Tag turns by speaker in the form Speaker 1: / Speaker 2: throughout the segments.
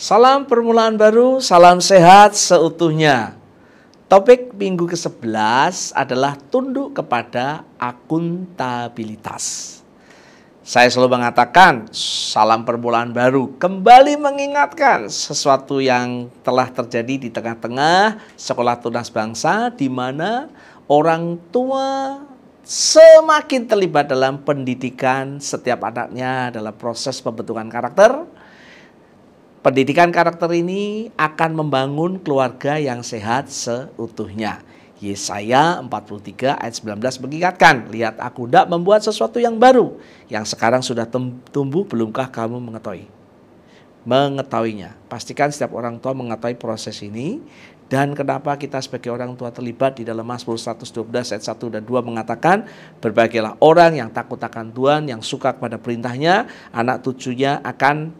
Speaker 1: Salam permulaan baru, salam sehat seutuhnya. Topik minggu ke-11 adalah tunduk kepada akuntabilitas. Saya selalu mengatakan, salam permulaan baru kembali mengingatkan sesuatu yang telah terjadi di tengah-tengah sekolah tunas bangsa, di mana orang tua semakin terlibat dalam pendidikan setiap anaknya dalam proses pembentukan karakter. Pendidikan karakter ini akan membangun keluarga yang sehat seutuhnya. Yesaya 43 ayat 19 mengingatkan, lihat aku hendak membuat sesuatu yang baru, yang sekarang sudah tumbuh, belumkah kamu mengetahuinya. Pastikan setiap orang tua mengetahui proses ini. Dan kenapa kita sebagai orang tua terlibat di dalam Mazmur 112 ayat 1 dan 2 mengatakan, berbahagialah orang yang takut akan Tuhan, yang suka kepada perintahnya, anak cucunya akan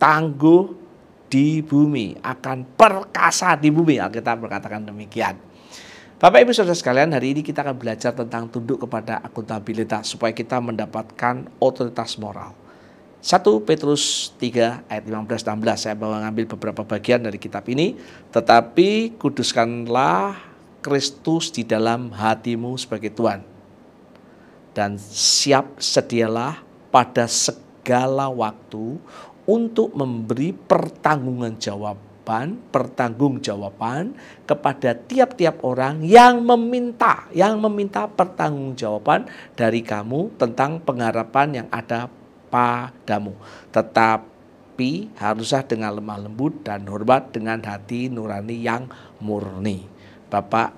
Speaker 1: tangguh di bumi, akan perkasa di bumi. Alkitab berkatakan demikian. Bapak Ibu Saudara sekalian, hari ini kita akan belajar tentang tunduk kepada akuntabilitas supaya kita mendapatkan otoritas moral. 1 Petrus 3 ayat 15-16, saya bawa ngambil beberapa bagian dari kitab ini. Tetapi kuduskanlah Kristus di dalam hatimu sebagai Tuhan, dan siap sedialah pada segala waktu untuk memberi pertanggungjawaban kepada tiap-tiap orang yang meminta pertanggungjawaban dari kamu tentang pengharapan yang ada padamu. Tetapi haruslah dengan lemah lembut dan hormat, dengan hati nurani yang murni. Bapak,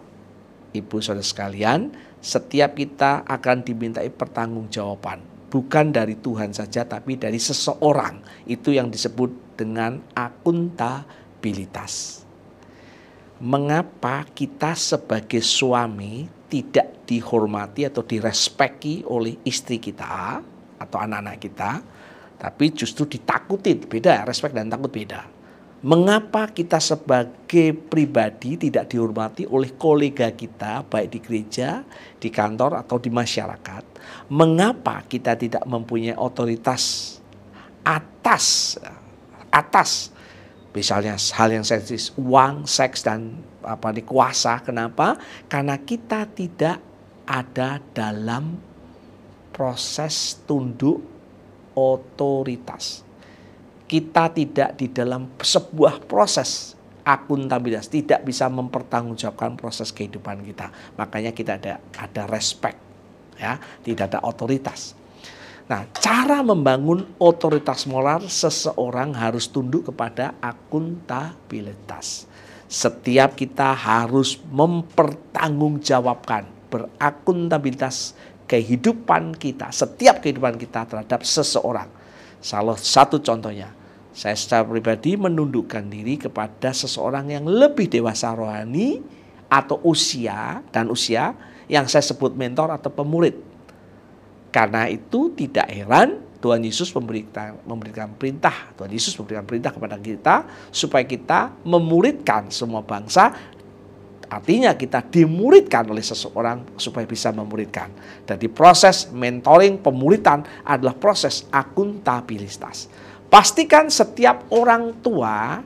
Speaker 1: Ibu, Saudara sekalian, setiap kita akan dimintai pertanggungjawaban. Bukan dari Tuhan saja, tapi dari seseorang. Itu yang disebut dengan akuntabilitas. Mengapa kita sebagai suami tidak dihormati atau direspeki oleh istri kita atau anak-anak kita, tapi justru ditakuti? Beda, respek dan takut beda. Mengapa kita sebagai pribadi tidak dihormati oleh kolega kita, baik di gereja, di kantor, atau di masyarakat? Mengapa kita tidak mempunyai otoritas atas misalnya hal yang sensitif, uang, seks, dan kuasa? Kenapa? Karena kita tidak ada dalam proses tunduk otoritas. Kita tidak di dalam sebuah proses akuntabilitas, tidak bisa mempertanggungjawabkan proses kehidupan kita. Makanya kita ada respect, ya, tidak ada otoritas. Nah, cara membangun otoritas moral, seseorang harus tunduk kepada akuntabilitas. Setiap kita harus mempertanggungjawabkan, berakuntabilitas kehidupan kita, setiap kehidupan kita terhadap seseorang. Salah satu contohnya, saya secara pribadi menundukkan diri kepada seseorang yang lebih dewasa rohani atau usia yang saya sebut mentor atau pemurid. Karena itu tidak heran Tuhan Yesus memberikan perintah. Tuhan Yesus memberikan perintah kepada kita supaya kita memuridkan semua bangsa. Artinya kita dimuridkan oleh seseorang supaya bisa memuridkan. Jadi proses mentoring, pemuridan adalah proses akuntabilitas. Pastikan setiap orang tua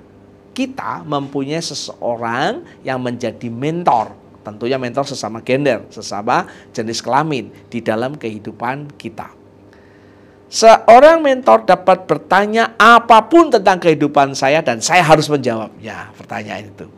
Speaker 1: kita mempunyai seseorang yang menjadi mentor. Tentunya mentor sesama gender, sesama jenis kelamin di dalam kehidupan kita. Seorang mentor dapat bertanya apapun tentang kehidupan saya dan saya harus menjawabnya pertanyaan itu.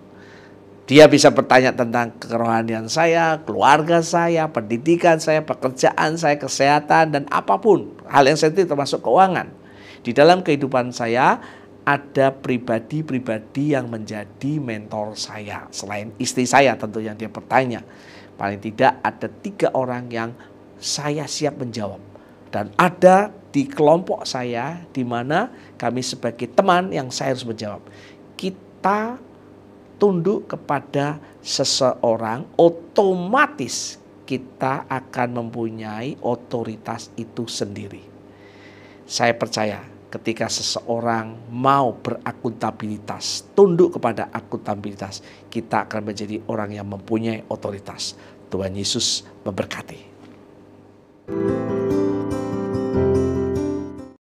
Speaker 1: Dia bisa bertanya tentang kerohanian saya, keluarga saya, pendidikan saya, pekerjaan saya, kesehatan, dan apapun. Hal yang sensitif termasuk keuangan. Di dalam kehidupan saya ada pribadi-pribadi yang menjadi mentor saya. Selain istri saya tentu yang dia bertanya. Paling tidak ada 3 orang yang saya siap menjawab. Dan ada di kelompok saya di mana kami sebagai teman yang saya harus menjawab. Kita tunduk kepada seseorang, otomatis kita akan mempunyai otoritas itu sendiri. Saya percaya ketika seseorang mau berakuntabilitas, tunduk kepada akuntabilitas, kita akan menjadi orang yang mempunyai otoritas. Tuhan Yesus memberkati.